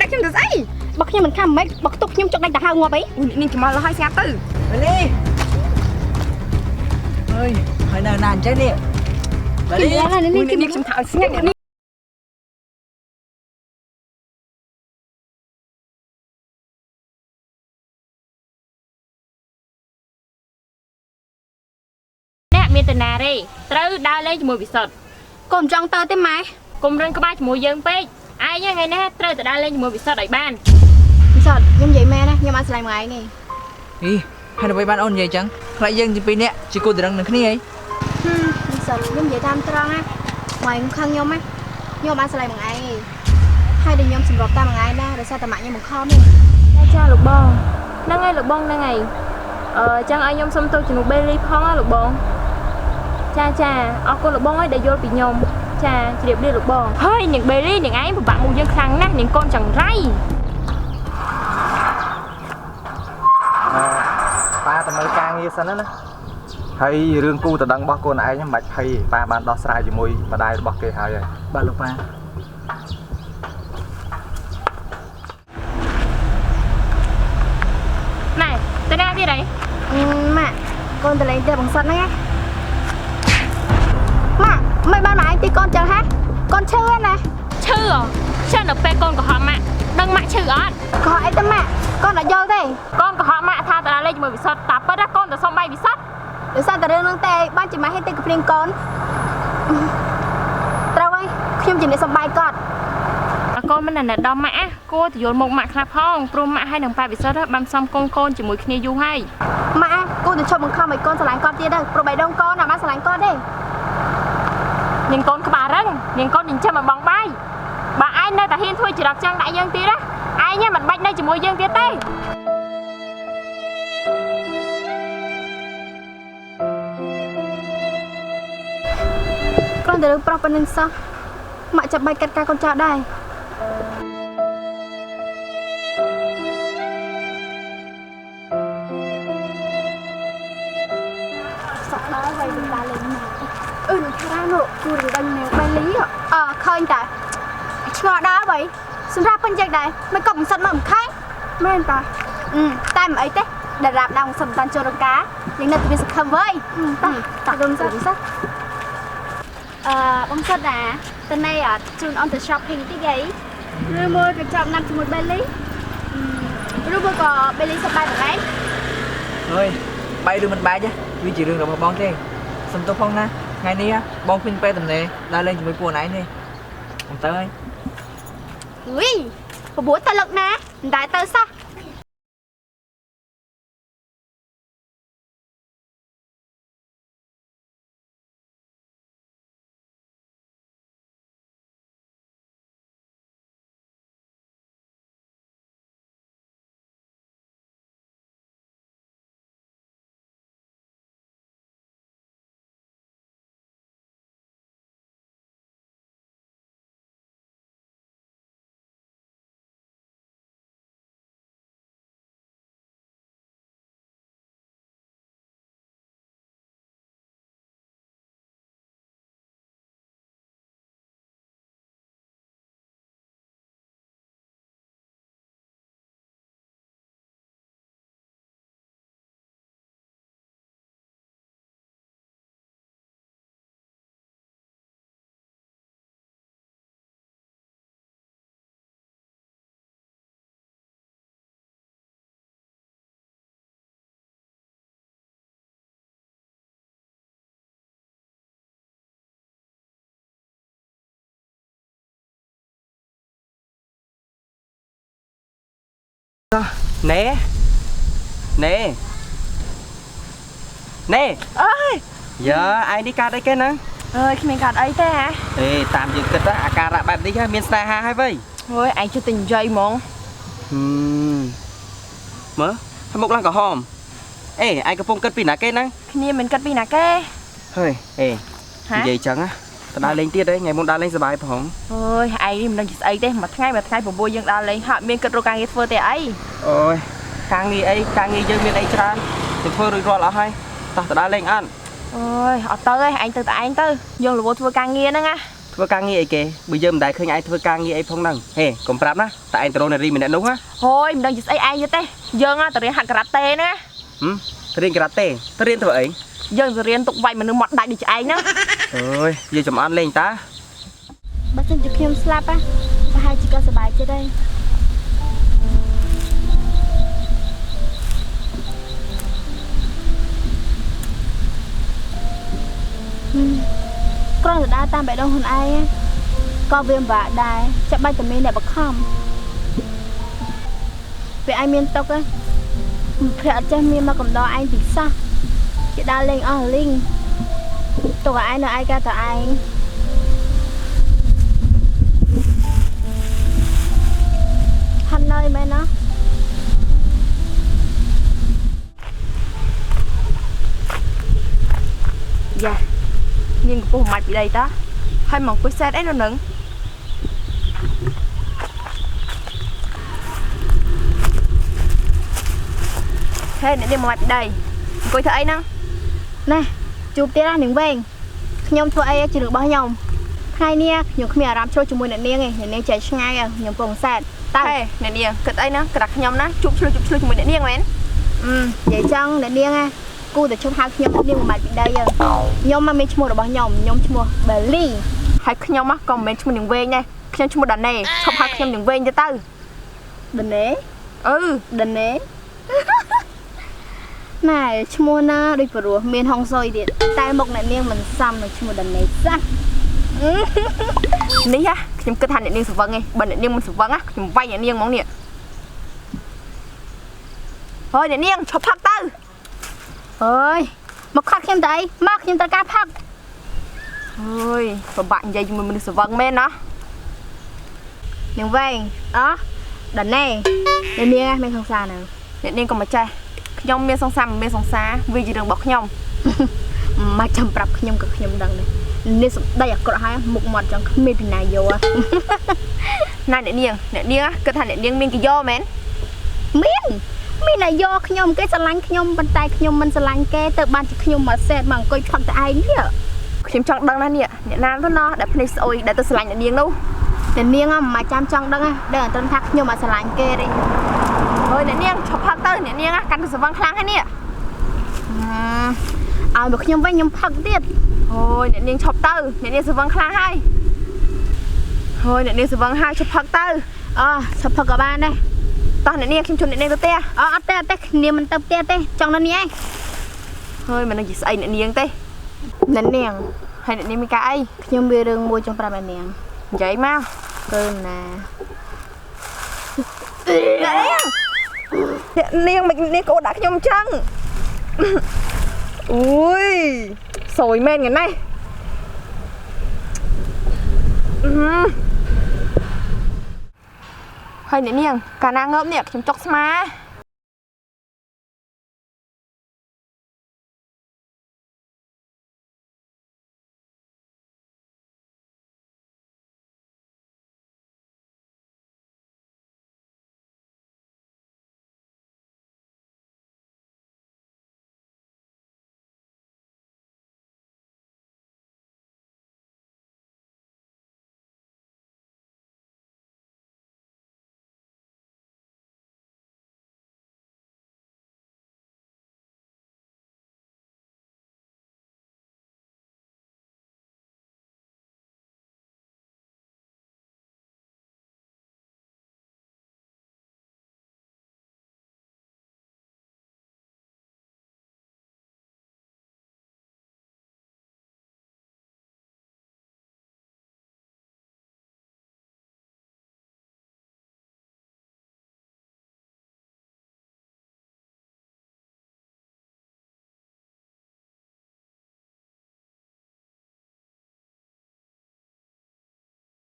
ដាក់ខ្ញុំទៅស្អីបើខ្ញុំមិនខំមិនបើខ្ទប់ខ្ញុំចុកដាច់ទៅហៅងាប់អីនេះខ្ញុំមកលហើយស្ងាត់ទៅលីអើយហើយនៅណាអញ្ចឹងនេះលីនេះខ្ញុំថាឲ្យស្ងាត់មានតាណាទេត្រូវដើរលេងជាមួយវិសុទ្ធកូនចង់ទៅទេម៉ែកុំរឹងក្បាលជាមួយយើងពេកឯងថ្ងៃនេះត្រូវទៅដើរលេងជាមួយវិសុទ្ធឲ្យបានវិសុទ្ធខ្ញុំនិយាយមែនណាខ្ញុំអត់ស្រឡាញ់មួយឯងទេហើយដើម្បីបានអូននិយាយចឹងខ្លាចយើងទីពីរនាក់ជាគូតរឹងនឹងគ្នាអីវិសុទ្ធខ្ញុំនិយាយតាមត្រង់ណាម៉ែខ្ញុំខឹងខ្ញុំណាខ្ញុំអត់ស្រឡាញ់មួយឯងទេហើយដែលខ្ញុំសម្របតាមមួយឯងណាដោយសារតែម៉ាក់ខ្ញុំបង្ខំទេចាលោកបងហ្នឹងហើយលោកបងហ្នឹងហើយចឹងឲ្យខ្ញុំសុំទោសជំនួសបេលីផងណាលោកបងចាអរគុណលោកបងឲ្យដែលយល់ពីខ្ញុំចាជ្រាបលាលោកបងហើយនាងបេលីនាងឯងពិបាកមុខយើងខ្លាំងណាស់នាងកូនចង្រៃប៉ាទៅមើលការងារសិនណាហើយរឿងគូតដឹងរបស់កូនឯងមិនបាច់ភ័យប៉ាបានដោះស្រាយជាមួយម្ដាយរបស់គេហើយបាទលោកប៉ាណែទៅណាទៀតហីម៉ាក់កូនទៅលេងទៅបង្សិតហ្នឹងណាម៉ាក់មិនបានម៉ាក់ឯងទីកូនចឹងហ៎កូនឈឺណាឈឺនៅពេលកូនកុហកម៉ាក់ដឹងម៉ាក់ឈឺអត់កុហកអីទៅម៉ាក់កូនអត់យល់ទេកូនកុហកម៉ាក់ថាតាលេងជាមួយវិសុទ្ធតាពិតណាកូនទៅសុំបាយវិសុទ្ធដោយសារតែរឿងហ្នឹងទេបានជាម៉ាក់ហេតុតែកំព្រៀងកូនត្រូវហើយខ្ញុំជាអ្នកសុំបាយគាត់កូនមិនណែដល់ម៉ាក់គួរទៅយល់មុខម៉ាក់ខ្លះផងព្រោះម៉ាក់ហើយនឹងប៉ាវិសុទ្ធបានសំកូនជាមួយគ្នាយូរហើយម៉ាក់គួរទៅឈប់បង្ខំឲ្យកូនស្រឡាញ់គាត់ទៀតទៅព្រោះបេះដូងកូនអត់បានស្រឡាញ់គាត់ទេនាងកូនក្បាលរឹងនាងកូនចិញ្ចឹមឲ្យបងបាយបើឯងនៅតែហ៊ានធ្វើច្រកចឹងដាក់យើងទៀតណាឯងមិនបាច់នៅជាមួយយើងទៀតទេគ្រាន់តែរឿងប្រុសប៉ុណ្្នឹងសោះម៉ាក់ចាប់បាយកាត់ការកូនចៅដែរសក់ដល់ហើយវិញដល់លេងមកនឹងថានោះគូរដឹងនាងបេលីឃើញតាឆ្ងល់ដល់ហើយសម្រាប់ពេញយ៉ាងដែរមិនក៏មិនសិតមកមិនខែមែនតាតែមិនអីទេដរាបដល់មិនសិតមិនតាន់ចូលរង្ការយ៉ាងនេះទៅមានសង្ឃឹមវើយតារុំសិតបងសិតណាតនេះជូនអូនទៅ shopping តិចអីឬមួយក៏ចាប់ណាត់ជាមួយបេលីឬមួយក៏បេលីសប្បាយបងឯងអើយបាយឬមិនបាយវាជារឿងរបស់បងទេសុំទោសផងណាថ្ងៃនេះបងឃើញពេលតំណេដើរលេងជាមួយពួកឯងទេបងទៅហើយប្រួយទៅលឹកណាមិនដែរទៅសោះណែអើយយ៉ាឯងនេះកាត់អីគេហ្នឹងអើយគ្មានកាត់អីទេហ៎តាមយើងគិតអាការៈបែបនេះមានស្នេហាហើយវ៉ៃអើយឯងជិះទៅនិយាយហ្មងមើលហើយមុខឡើងក្រហមឯងកំពុងគិតពីណាគេហ្នឹងគ្នាមិនគិតពីណាគេហើយនិយាយចឹងណាទៅដើរលេងទៀតថ្ងៃមុនដើរលេងសប្បាយផងអើយឯងនេះមិនដឹងជាស្អីទេមួយថ្ងៃ6យើងដើរលេងហាក់មានគិតរកការងារធ្វើទេអីអូយការងារអីការងារយើងមានអីច្រើនទៅធ្វើរួចរាល់អស់ហើយតោះទៅដើរលេងអត់អើយអត់ទៅទេឯងទៅតែឯងទៅយើងរវល់ធ្វើការងារហ្នឹងណា ធ្វើការងារអីគេបើយើងមិនដែលឃើញឯងធ្វើការងារអីផងហ្នឹងហេកុំប្រាប់ណាតែឯងត្រូវនារីម្នាក់នោះណា ហូយមិនដឹងជាស្អីឯងទេយើងទៅរៀនហាត់ការ៉ាតេណា ទៅរៀនការ៉ាតេទៅរៀនធ្វើអី យើងទៅរៀនទុកវាយមនុស្សមាត់ដាច់ដូចឯងណា អើយយើងចំអន់លេងតា បើសិនជាខ្ញុំស្លាប់ប្រហែលជាក៏សប្បាយចិត្តដែរគ្រាន់តែដើរតាមបេះដូងខ្លួនឯងក៏វាពិបាកដែរចាំបាច់តែមានអ្នកបង្ខំពេលឯងមានទុកភ័ក្រអត់ចេះមានមកកំដរឯងពិសោះគេដើរលេងអស់លីងទុកឲ្យឯងនៅឯកាតែឯងហាន់នៅមែនណាយ៉ានាងកំពុះមិនពីដីតាហើយមកពុះសែតអីនៅនឹងហេអ្នកនាងមកពីដីអង្គុយធ្វើអីហ្នឹង ណែជួបទៀតណានាងវែងខ្ញុំធ្វើអីជារឿងរបស់ខ្ញុំថ្ងៃនេះខ្ញុំគ្មានអារម្មណ៍ចូលជាមួយអ្នកនាងទេអ្នកនាងចេះឆ្ងាយខ្ញុំពងសែតតើ អ្នកនាងគិតអីណាក្រាស់ខ្ញុំណាជួបឆ្លុយជាមួយអ្នកនាងមែន និយាយចឹងអ្នកនាងគូតែជុំហៅខ្ញុំនាងមិនបាច់ពីដីខ្ញុំមកមានឈ្មោះរបស់ខ្ញុំឈ្មោះ Belly ហើយខ្ញុំក៏មិនមែនឈ្មោះនាងវែងដែរខ្ញុំឈ្មោះដាណេឈប់ហៅខ្ញុំនាងវែងទៅ ដាណេ ដាណេ ណែឈ្មោះណាដូចព្រោះមានហុងស៊ុយទៀតតែមុខអ្នកនាងមិនសមនឹងឈ្មោះដាណេសោះ នេះខ្ញុំគិតថាអ្នកនាងស្វឹងឯងបើអ្នកនាងមិនស្វឹងខ្ញុំវាយអ្នកនាងហ្មងនេះហើយអ្នកនាងឈប់ផឹកទៅអើយមកខាត់ខ្ញុំទៅអីមកខ្ញុំត្រូវការផឹក អើយពិបាកនិយាយជាមួយមនុស្សស្វឹងមែនណា នាងវែងដាណេអ្នកនាងមានសង្សារនៅ អ្នកនាងក៏មិនចេះខ្ញុំមានសង្សារមិនមានសង្សារវាជារឿងរបស់ខ្ញុំ មកចាំប្រាប់ខ្ញុំក៏ខ្ញុំដឹងដែរនេះសម្ដីអាក្រក់ហើយមុខមាត់ចឹងគ្មានពីណាយក ណាអ្នកនាងគិតថាអ្នកនាងមានកាយ៉មែន មានណាយកខ្ញុំគេស្រឡាញ់ខ្ញុំប៉ុន្តែខ្ញុំមិនស្រឡាញ់គេទៅបានជាខ្ញុំមកសែតមកអង្គុយផឹកតែឯងនេះ ខ្ញុំចង់ដឹងណានេះអ្នកណាទៅណោះដែលភ្នែកស្អុយដែលទៅស្រឡាញ់អ្នកនាងនោះ អ្នកនាងមិនចាំចង់ដឹងដឹងអត់ថាខ្ញុំមកស្រឡាញ់គេទេ ហើយអ្នកនាងឈប់ផឹកទៅអ្នកនាងកាន់តែស្វឹងខ្លាំងហើយនេះ ឲ្យមកខ្ញុំវិញខ្ញុំផឹកទៀត អូយអ្នកនាងឈប់ទៅអ្នកនាងស្វឹងខ្លាំងហើយហើយអ្នកនាងស្វឹងហើយឈប់ផឹកទៅឈប់ផឹកក៏បានដែរ តោះអ្នកនាងខ្ញុំជូនអ្នកនាងទៅផ្ទះ អត់ទេគ្នាមិនទៅផ្ទះទេចង់នៅនេះឯង ហើយមិននឹងជាស្អីអ្នកនាងទេ អ្នកនាង ហើយអ្នកនាងមានការអី ខ្ញុំមានរឿងមួយចង់ប្រាប់អ្នកនាង និយាយមក គឺណា អ្នកនាងមិននាងក៏ដាក់ខ្ញុំអញ្ចឹងអូយសួយមែនហ្នឹងណាហើយអ្នកនាងកាលណាងើបនេះខ្ញុំចុកស្មា